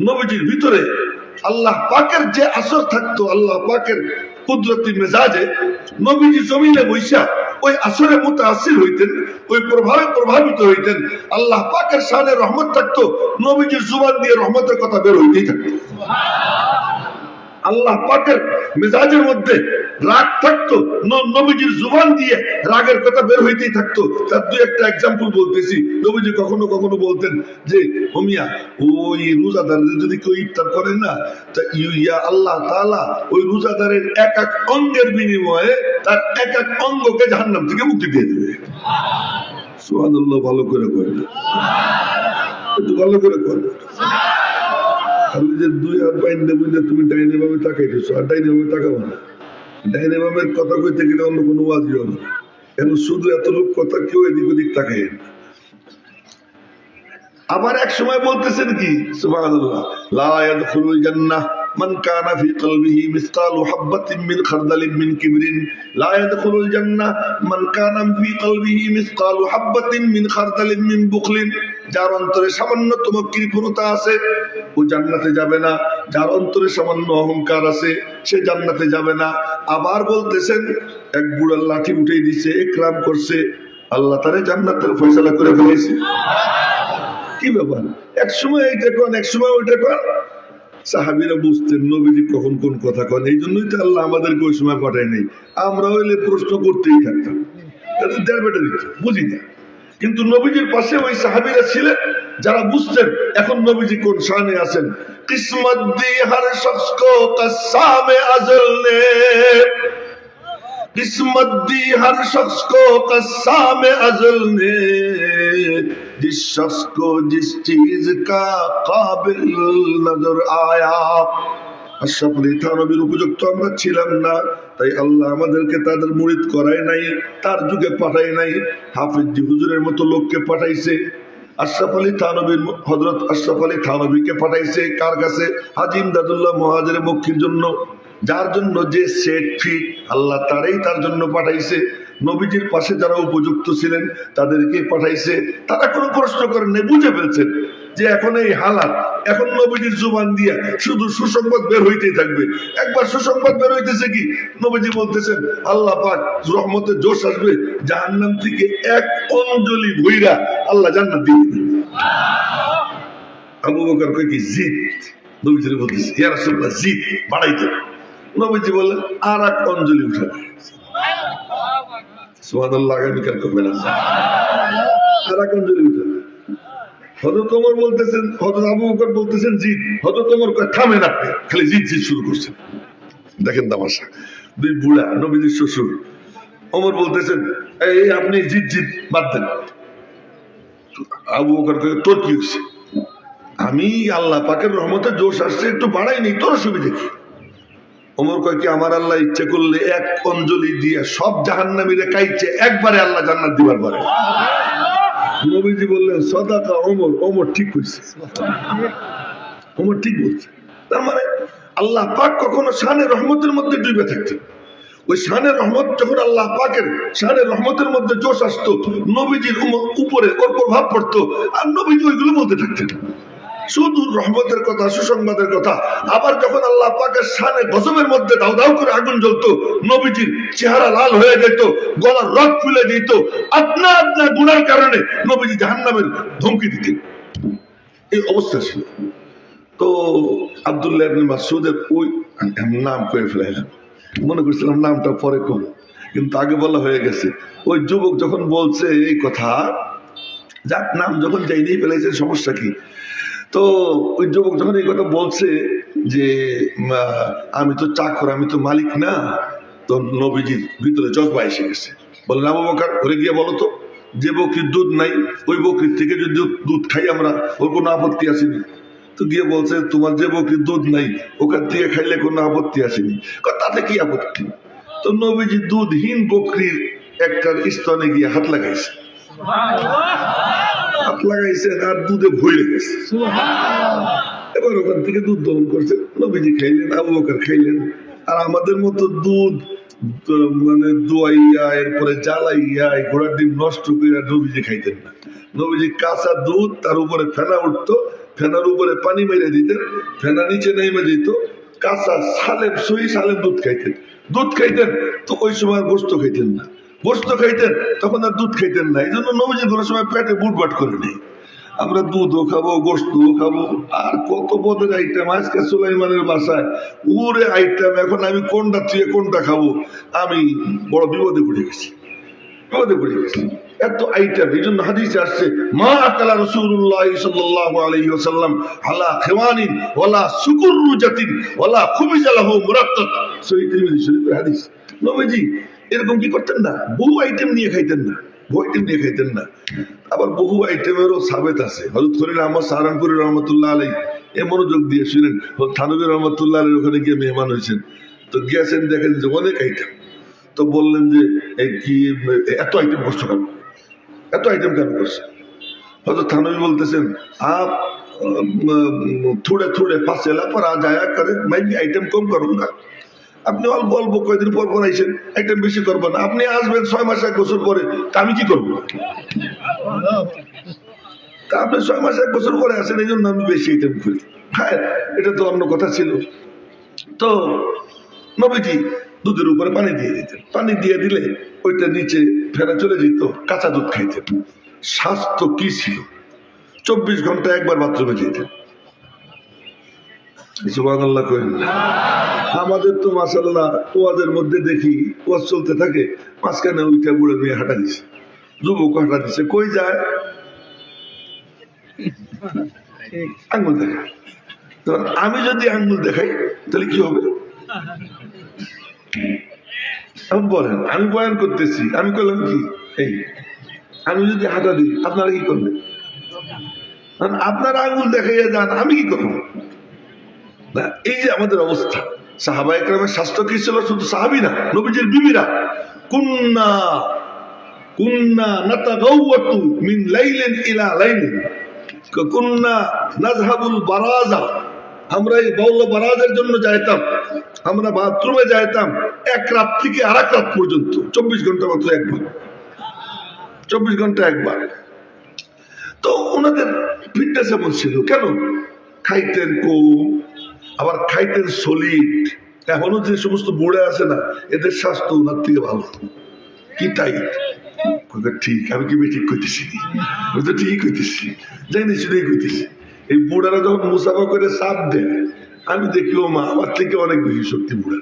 নবীজির ভিতরে আল্লাহ পাকের যে আসর থাকতো, আল্লাহ পাকের কুদরতি মেজাজে নবীজি জমিনে বৈশা ওই আসরে মুতাআসসির হইতেন, ওই প্রভাবে প্রভাবিত হইতেন। আল্লাহ পাকের শানে রহমত থাকতো, নবীজির জুবান দিয়ে রহমতের কথা বের হইতেই থাকতো। আল্লাহ পাকের মেজাজের মধ্যে রাগ থাকতো, নবীজির জুবান দিয়ে রাগের কথা বের হইতেই থাকতো। তার দুই একটা এক্সাম্পল বলতেছি। নবীজি কখনো কখনো বলতেন যে হোমিয়া ওই রোজাদারদের যদি কেউ ইফতার করে না, তা ইয়া আল্লাহ তাআলা ওই রোজাদারের এক এক অঙ্গের বিনিময়ে তার এক এক অঙ্গকে জাহান্নাম থেকে মুক্তি দিয়ে দেবে। সুবহানাল্লাহ। ভালো করে করেন, একটু ভালো করে করেন। আমি যে দুই হাত বাইন দেবো, তুমি ডাইনে ভাবে তাকাইতেছো, আর ডাইনে ভাবে তাকাবো না। ডাইনে ভাবের কথা কইতে গেলে অন্য কোনো ওয়াজি হবে না, কেন শুধু এত লোক কথা কেউ এদিক ওদিক তাকাই না। আবার এক সময় বলতেছেন কি সুবহানাল্লাহ, লা ইয়াদখুলুল জান্নাহ মান কানা ফি কলবিহি মিসকালু হাববাতিন মিন খারদালিন মিন কিবরিন, লা ইয়াদখুলুল জান্নাহ মান কানা ফি কলবিহি মিসকালু হাববাতিন মিন খারদালিন মিন বুখলিন। যার অন্তরে সামান্যতম কৃপণতা আছে ও জান্নাতে যাবে না, যার অন্তরে সামান্য অহংকার আছে সে জান্নাতে যাবে না। আবার বলতেছেন এক বুড়ার লাঠি উঠিয়ে দিছে, ইকরাম করছে, আল্লাহ তারে জান্নাতের ফয়সালা করে ফেলেছে। কি ব্যাপার? এক সময় এইটা কন, এক সময় ওইটা কন। সাহাবীরা বুঝতেন নবীজি কখন কোন কথা কন, এই জন্যই তো আল্লাহ আমাদেরকে ওই সময় পাঠায় নাই। আমরা হইলে প্রশ্ন করতেই থাকতাম, বুঝি না। কিন্তু নবীজির পাশে ওই সাহাবীরা ছিলেন যারা বুঝতেন এখন নবীজি কোন শানে আছেন। কিসমত দি হর শখস কো কসামে আজল নে, किस्मत दी हर शख्स को कस्साम अज़ल ने, जिस शख्स को जिस चीज का काबिल नजर आया। আশরাফ আলী থানবীর উপযুক্ত আমরা ছিলাম না, তাই আল্লাহ আমাদেরকে তাদের মুরিদ করায় নাই, তার যুগে পাঠায় নাই। হাফিজ জি হুজুরের মতো লোককে পাঠাইছে। আশরাফ আলী থানবীর হযরত আশরাফ আলী থানবীকে পাঠাইছে কার কাছে? হাজী ইমদাদুল্লাহ মুহাজির মক্কির জন্য, যার জন্য যে সেট ফিট আল্লাহ তারই তার জন্য পাঠাইছে। নবীজির পাশে যারা উপযুক্ত ছিলেন তাদেরকে পাঠাইছে। তারা কোনো প্রশ্ন করেন নাই, বুঝে ফেলছেন যে এখন এই হালাত, এখন নবীজির জুবান দিয়া শুধু সুসংবাদ বের হইতেই থাকবে। একবার সুসংবাদ বের হইতেছে কি, নবীজি বলতেছেন আল্লাহ পাক রহমতের জোশ আসবে, জাহান্নাম থেকে এক অঞ্জলি ভইরা আল্লাহ জান্নাত দিয়ে দিবেন। আবু বকর কয় কি জিদ, নবীজি বলতেছে ইয়া রাসূলুল্লাহ জিদ বাড়াইতে। নবীজি বললেন আর এক অঞ্জলি উঠাবে। সুবহানাল্লাহ। আগামীকাল করবেন আর এক অঞ্জলি উঠাবে। হযরত ওমর বলতেছেন, হযরত আবু বকর বলতেছেন জিদ, হযরত ওমর কয় থামেন আপনি, খালি জিদ জিদ শুরু করছেন। দেখেন তামাশা, দুই বুড়া নবীজির শ্বশুর। ওমর বলতেছেন এই আপনি জিদ জিদ বাদ দেন। আবু বকর কয় তোর কি হয়েছে? আমি আল্লাহ পাকের রহমতের জোশ আসছে একটু বাড়াই নি, তোর অসুবিধা কি? ওমর কয় কি আমার আল্লাহ ইচ্ছে করলে এক অঞ্জলি দিয়ে সব জাহান্নামীরে কাইছে একবারে আল্লাহ জান্নাত দিবার পারে। নবীজি বললেন সাদাকা ওমর, ওমর ঠিক কইছে, ওমর ঠিক বলছে। তার মানে আল্লাহ পাক কখনো শানে রহমতের মধ্যে ডুবে থাকতেন। ওই শানে রহমত যখন আল্লাহ পাকের শানে রহমতের মধ্যে জোশ আসতো, নবীজির উপরে ওর প্রভাব পড়তো, আর নবীজি ওইগুলো বলতে থাকতেন শুধু রহমতের কথা, সুসংবাদের কথা। আবার যখন আল্লাহ পাকের শানে গজবের মধ্যে দাউ দাউ করে আগুন জ্বলতো, নবীজির চেহারা লাল হয়ে যেত, গলার রগ ফুলে যেত, আপনা আপনা গুনার কারণে নবীজি জাহান্নামের ধমকি দিতেন। এই অবস্থা ছিল। তো আব্দুল্লাহ ইবনে মাসউদের ওই নাম করে ফেলাইলাম, মনে করছিলাম নামটা পরে কম, কিন্তু আগে বলা হয়ে গেছে। ওই যুবক যখন বলছে এই কথা, যাক নাম যখন যাই নিয়ে ফেলেছে সমস্যা কি। তো ওই যুবক যখন এই কথা বলছে যে আমি তো চাকর, আমি তো মালিক না, তো নবীজির ভিতরে জজবা এসে গেছে। বললেন আবু বকর ঘরে গিয়ে বলো তো, যে বকরির দুধ নাই ওই বকরির থেকে যদি দুধ খাই আমরা, ওর কোনো আপত্তি আসেনি? তো গিয়ে বলছে তোমার যে বকরির দুধ নাই ওখান থেকে খাইলে কোনো আপত্তি আসেনি। তাতে কি আপত্তি? তো নবীজি দুধহীন বকরির একটা স্তনে গিয়ে হাত লাগাইছে, হাত লাগাইছেন আর দুধে ভরে গেছে। এবার ওখান থেকে দুধ দহন করছে, নবীজি খাইলেন, আবু বকর খাইলেন। আর আমাদের মতো দুধ মানে দোয়াইয়া এরপরে জ্বালাইয়া ঘোড়ার ডিম নষ্ট করে নবীজি খাইতেন না। নবীজি কাঁচা দুধ, তার উপরে ফেনা উঠতো, ফেনার উপরে পানি মেরে দিতেন, ফেনা নিচে নেমে দিত, কাঁচা সালেম সহি সালেম দুধ খাইতেন। তো ওই সময় গোস্ত খাইতেন না, গোস্ত খাইতেন তখন আর দুধ খাইতেন না। এই জন্য নবীজি কোনো সময় পেটে বুটবাট করে নেই। আমরা দুধও খাবো, গোস্তও খাবো, আর কত পদের আইটেম। আজকে সুলাইমানের বাসায় ওরে আইটেম, এখন আমি কোনটা থেকে কোনটা খাবো, আমি বড় বিপদে পড়ে গেছি। এত আইটেম। এই জন্য হাদিসে আসছে, মা আকালা রাসূলুল্লাহ সাল্লাল্লাহু আলাইহি ওয়াসাল্লাম আলা খিওয়ানিন ওয়ালা সুকুররুজাতিন ওয়ালা খুবিজা লাহু মুরাক্কাত। সহিহ তিরমিজি শরীফের হাদিস। নবীজি এরকম কি করতেন না, বহু আইটেম নিয়ে খাইতেন না, আবার বহু আইটেমেরও সাবেত আছে। হযরত খলিল আহমদ সাহারানপুরি রহমতুল্লাহ আলাইহি এ মনোযোগ দিয়ে শুনেন, থানভী রহমতুল্লাহ আলাইহি ওখানে গিয়ে মেহমান হয়েছেন, তো গিয়েছেন, দেখেন যে অনেক আইটেম। তো বললেন যে কি এত আইটেম করছো কেন, এত আইটেম কেন করছে? হয়তো থানভী বলতেছেন, আপ থোড়ে থোড়ে ফাসেলা পর আ যায়া করে, मैं भी আইটেম কম করুঙ্গা। আপনি অল্প অল্প কয়েকদিন পর আইসেন, আইটেম বেশি করবেন। আপনি আসবেন 6 মাস 1 বছর পরে, তা আমি কি করবো? তা আপনি 6 মাস 1 বছর পরে আসেন, এই জন্য আমি বেশি আইটেম করি। হ্যাঁ, এটা তো অন্য কথা ছিল। তো নবীজি দুধের উপরে পানি দিয়ে দিতেন, পানি দিয়ে দিলে ওইটা নিচে ফেরা চলে যেত, কাঁচা দুধ খাইতেন। স্বাস্থ্য কি ছিল! 24 ঘন্টা একবার বাথরুমে যেতেন। সুবহানাল্লাহ কইন। আমাদের তো মাশাআল্লাহ ওয়াজের মধ্যে দেখি, ওয়াজ চলতে থাকে, মাঝখানে ওইটা বুড়ে মেয়ে হাঁটা দিছে, যুবক হাঁটা দিছে, কই যায়? আঙ্গুল দেখায়। তো আমি যদি আঙ্গুল দেখাই তাহলে কি হবে? বলেন, আমি বয়ান করতেছি, আমি করলাম কি? এই আমি যদি হাঁটা দিই, আপনারা কি করবেন? আপনারা আঙ্গুল দেখাইয়া যান, আমি কি করবো? না, এই যে আমাদের অবস্থা। সাহাবা একরামের স্বাস্থ্য কি ছিল? শুধু সাহাবী না, নবীজির বিবিরা, কুন্না নাতাগাওয়াতু মিন লাইলিন ইলা লাইলিন, কুন্না নাযহাবুল বারাজা, আমরা এই বাউল বারাজের জন্য যাইতাম, আমরা বাথরুমে যাইতাম 1 রাত থেকে আরেক রাত পর্যন্ত, 24 ঘন্টা মাত্র একবার, 24 ঘন্টা একবার। তো ওনাদের ফিটনেস এমন ছিল কেন? খাইতেন কম, আবার খাইতেন সলিড। এখনো যে সমস্ত বুড়ে আছে না, এদের স্বাস্থ্য ওনার থেকে ভালো। কি টাইট! ঠিক, আমি কি ঠিক কইতেছি? আমি তো ঠিকই কইতেছি, জানি শুনেই কইতেছি। এই বুড়ারা যখন মুসাফা করে চাপ দেয়, আমি দেখি ও মা, আমার থেকে অনেক বেশি শক্তি বুড়া,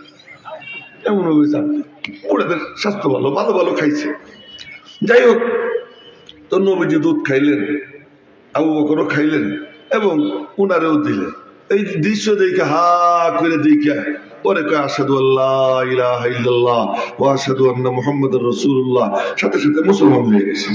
এমন ভাবে চাপ দেয়। বুড়াদের স্বাস্থ্য ভালো, ভালো ভালো খাইছে। যাই হোক, তো নবীজি দুধ খাইলেন, আবু বকরও খাইলেন এবং উনারেও দিলেন। এই দৃশ্য দেখে হা করে দেখে পরে কয়, আশহাদু আল্লাহ ইলাহা ইল্লাল্লাহ ওয়া আশহাদু আন্না মুহাম্মাদুর রাসূলুল্লাহ, সাথে সাথে মুসলমান হয়ে গেছেন।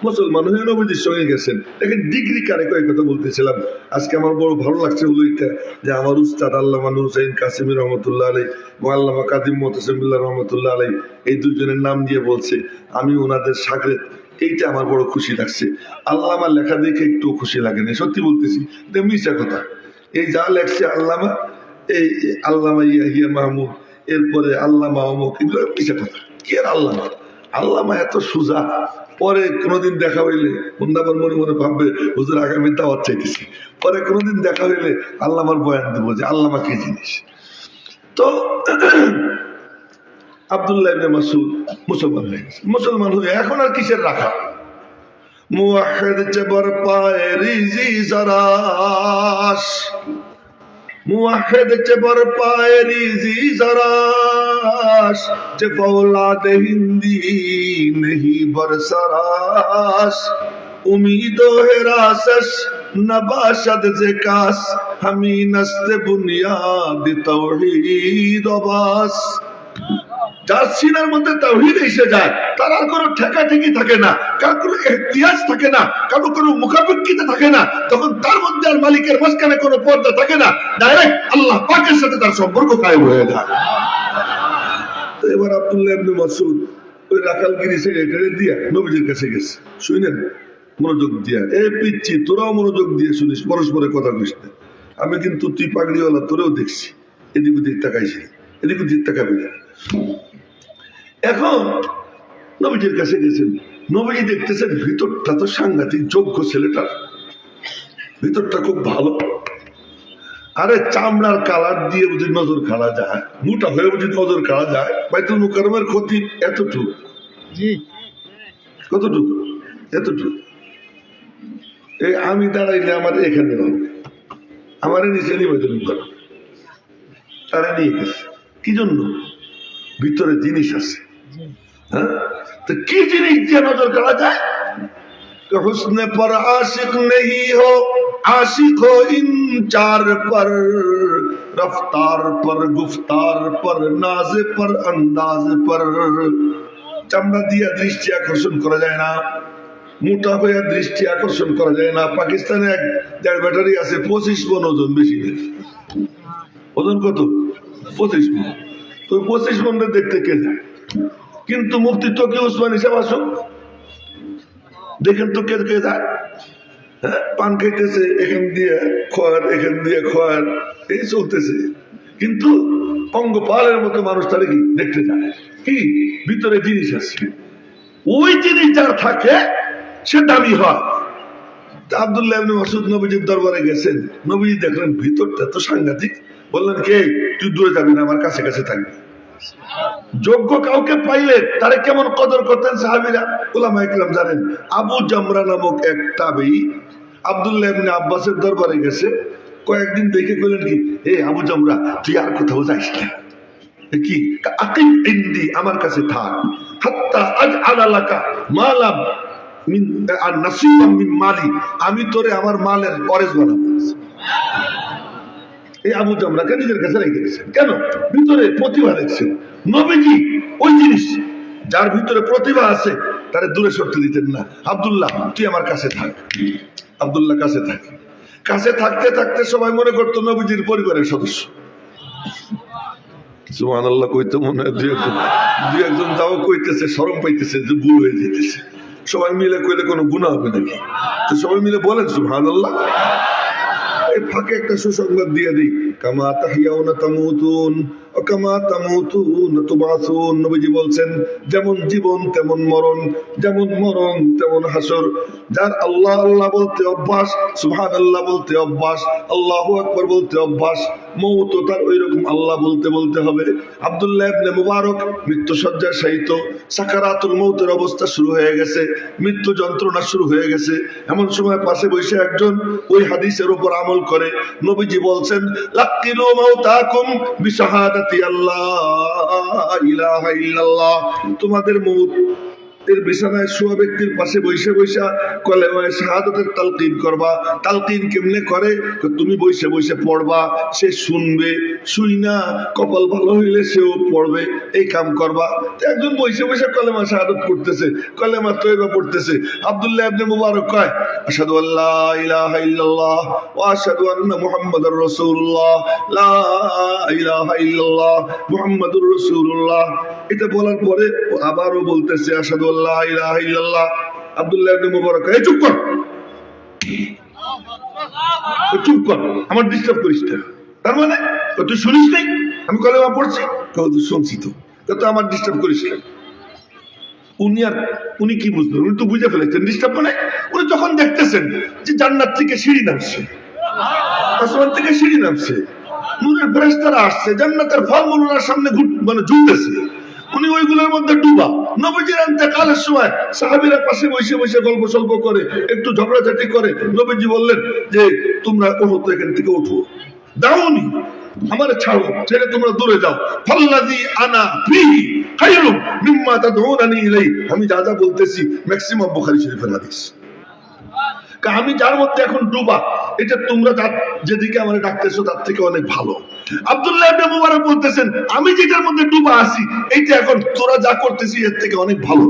মুসলমান হয়ে নবীজির সঙ্গে গেছেন। দেখেন ডিগ্রি কারে কয় কথা বলতেছিলাম। আজকে আমার বড় ভালো লাগছে হলো এটা, যে আমার উস্তাদ আল্লামা নূর হুসাইন কাসেমী রহমতুল্লাহ আলাইহি ও আল্লামা কাদিম মুতাসিম বিল্লাহ রহমতুল্লাহ আলাইহি, এই দুইজনের নাম দিয়ে বলছে, আমি ওনাদের শাগরেদ। এইটা আমার বড় খুশি লাগছে। আল্লামা লেখা দেখে একটু খুশি লাগে না, সত্যি বলতেছি, এটা মিশা কথা। এই যা লেখছে আল্লামা, এই আল্লামা ইয়াহিয়া মাহমুদ, এরপরে আল্লামা অমুক, এগুলো মিশা কথা। কি আর আল্লামা, আল্লামা এত সোজা। পরে কোনোদিন দেখা হইলে বন্দাবার মনে মনে ভাববে, হুজুর আগামী দাওয়াত চাইতেছি। পরে কোনোদিন দেখা হইলে আল্লামার বয়ান দেবো যে আল্লামা কি জিনিস। তো আব্দুল্লাহ ইবনে মাসউদ মুসলমান হয়ে গেছে। মুসলমান হয়ে এখন আর কিসের রাখা? মুওয়াহহিদ চেবর পায়ে রিজি জারাস, মুওয়াহহিদ চেবর পায়ে রিজি জারাস, যে ফৌলাদ হিন্দি नहीं बरसरास, उम्मीदो है रासस नबाशद से कास, हमी नस्त बुनियाद तौहीद बास। যার সিনার মধ্যে তাওহীদ এসে যায়, তার আর কোনো ঠেকাঠেকি থাকে না, কার কোনো ইহতিয়াজ থাকে না, কারো কোনো মুখাপেক্ষিতে থাকে না। তখন তার মধ্যে আর মালিকের মাঝখানে কোনো পর্দা থাকে না, ডাইরেক্ট আল্লাহ পাকের সাথে তার সম্পর্ক কায়েম হয়ে যায়। তো এবার আব্দুল্লাহ ইবনে মাসউদ ওই রাখালগিরি সেক্রেটারি দিয়া নবীজির কাছে গেছে। শুনেন মনোযোগ দিয়া, এ পিচ্ছি তোরাও মনোযোগ দিয়ে শুনিস, পরস্পরের কথা কইস না। আমি কিন্তু তুই পাগড়িওয়ালা, তোরেও দেখছি, এদিক ওদিক তাকাইছি, এদিক ওদিক তাকাবি না। এখন নবীজির কাছে গেছেন, নবীজি দেখতেছেন ভিতরটা তো সাংঘাতিক, যোগ্য ছেলেটা ভিতরটা খুব ভালো। আরে চামড়ার কালার দিয়ে বুঝি নজর কাড়া যায়, মোটা হয়ে বুঝি নজর কাড়া যায়। বাইতুল মুকাররমের ক্ষতি এতটুকু, কতটুকু? এতটুকু। এই আমি দাঁড়াইলে আমার এখানে হবে, আমার নিচে নিবেদন করে তারা নিয়ে গেছে। কি জন্য? ভিতরে জিনিস আছে। হ্যাঁ, তো কি জিনিস দিয়ে নজর কাড়া যায়? হুসনে পর আশিক নেহি হো, आशिक हो इन चार पर, रफ्तार पर, गुफ्तार पर, नाज पर, अंदाज पर। চামড়া দিয়ে দৃষ্টি আকর্ষণ করা যায় না, মোটা হয়ে দৃষ্টি আকর্ষণ করা যায় না। পাকিস্তানে এক দেড় ব্যাটারি আছে 25 মন ওজন, বেশি নেই। ওজন কত? 25 মন। তো 25 মনটা দেখতে কে যায়? কিন্তু মুফতি তকি উসমান হিসাব আসো, দেখেন তো কে কে যায়? পান খাইতেছে, এখান দিয়ে খোয়ার, এখান দিয়ে খোয়ার, এই চলতেছে। কিন্তু পঙ্গপালের মতো মানুষ তারা কি দেখতে যায়? কি ভিতরে জিনিস আছে, ওই জিনিস যার থাকে সে দামি হয়। আব্দুল্লাহ ইবনে মাসউদ নবীজির দরবারে গেছেন, নবীজি দেখলেন ভিতরটা তো সাংঘাতিক। বললেন, কে তুই দূরে যাবি না, আমার কাছে কাছে থাকবি। যোগ্য কাউকে পাইলে তারে কেমন কদর করতেন সাহাবীরা, উলামায়ে কেরাম জানেন। আবু জামরা নামক এক তাবেঈ আব্দুল্লাহ ইবনে আব্বাসের দরবারে গেছে। কয়েকদিন দেখে কইলেন কি, এ আবু জামরা, তুই আর কোথাও যাইস না। কি? আকিম ইনদি, আমার কাছে থাক। হাত্তা আজআলা লাকা মালা মিন নাসিবাম মিন মালি, আমি তোরে আমার মালের ওয়ারিস বানাবো। এই আবু জামরাকে নিজের কাছে রেখে দিয়েছেন। কেন? ভিতরে প্রতিভা দেখছেন। নবীজি ওই জিনিস, যার ভিতরে প্রতিভা আছে তারে দূরে সরতে দিতেন না। আব্দুল্লাহ, তুই আমার কাছে থাক। আব্দুল্লাহ কাছে থাকে। কাছে থাকতে থাকতে সবাই মনে করতো নবীজির পরিবারের সদস্য। সুবহানাল্লাহ কইতে মনে হয় দুই একজন যাও কইতেছে, শরম পাইতেছে যে ভুল হয়ে যেতেছে। সবাই মিলে কইলে কোনো গুনাহ হবে নাকি? তো সবাই মিলে বলেন সুবহানাল্লাহ। এই ফাঁকে একটা সুসংবাদ দিয়ে দিই, কামা তাহিয়াউনা তামুতুন ও কামা তামুতুনা তুবাসুন। নবীজি বলছেন, যেমন জীবন তেমন মরণ, যেমন মরণ তেমন হাসর। যার আল্লাহ আল্লাহ বলতে অভ্যাস, সুবহানাল্লাহ বলতে অভ্যাস, আল্লাহু আকবার বলতে অভ্যাস, মৌত তার ওই রকম আল্লাহ বলতে বলতে হবে। আব্দুল্লাহ ইবনে মুবারক মৃত্যু শয্যায় শায়িত, সাকারাতুল মৌতের অবস্থা শুরু হয়ে গেছে, মৃত্যু যন্ত্রণা শুরু হয়ে গেছে। এমন সময় পাশে বসে একজন ওই হাদিসের উপর আমল করে। নবীজি বলছেন, লাকিনু মাউতাকুম বিশাহাদাতি আল্লাহ ইলাহা ইল্লাল্লাহ। তোমাদের মউত এর বিছানায় শোয়া ব্যক্তির পাশে বসে বসে কলেমায়ে শাহাদাতের তালকিন করবা। তালকিন কেমনে করে? তুমি বসে বসে পড়বা, সে শুনবে, শুই না কপাল ভালো হইলে সেও পড়বে, এই কাম করবা। একজন বসে বসে কলেমা শাহাদাত পড়তেছে, কলেমা তয়বা পড়তেছে। আব্দুল্লাহ ইবনে মুবারক কয়, আশহাদু আল্লা ইলাহা ইল্লাল্লাহ ওয়া আশহাদু আন্না মুহাম্মাদার রাসূলুল্লাহ, লা ইলাহা ইল্লাল্লাহ মুহাম্মাদুর রাসূলুল্লাহ। এটা বলার পরে আবারও বলতেছে, আশহাদু আল্লা ইলাহা ইল্লাল্লাহ। আব্দুল্লাহ ইবনে মুবারক, এই চুপ কর, চুপ কর, আমার ডিস্টার্ব করিস না। তার মানে তুই শুনিস নাই আমি কলেমা পড়ছি? শুনছি তো, আমার ডিস্টার্ব করিস না। উনি কি বুঝলেন? উনি তো বুঝে ফেলেছেন ডিস্টার্ব মানে উনি যখন দেখতেছেন যে জান্নাত থেকে সিঁড়ি নামছে, আসমান থেকে সিঁড়ি নামছে, নূরের ফেরেশতারা আসছে, জান্নাতের ফলমূল ওনার সামনে মানে ঝুলতেছে, উনি ওইগুলোর মধ্যে ডুবা। নবীজির ইন্তেকালের সময় সাহাবীরা পাশে বসে বসে গল্প সল্প করে, একটু ঝগড়াঝাটি করে। নবীজি বললেন যে, তোমরা ওঠো তো, এখান থেকে ওঠো, দাওনি, আমার ছাড়ো, ছেড়ে তোমরা দূরে যাও। ফাল্লাযী আনা ফীহি খায়রুম মিম্মা তাদউনানি ইলাইহি। আমি যা যা বলতেছি ম্যাক্সিমাম বুখারী শরীফের হাদিস। আমি যার মধ্যে এখন ডুবা, এটা তোমরা যেদিকে আমার ডাকতেছো তার থেকে অনেক ভালো। আব্দুল্লাহ ইবনে মুবারক বলতেছেন, আমি যেটার মধ্যে ডুবা আছি এইটা এখন তোরা যা করতেছিস এর থেকে অনেক ভালো।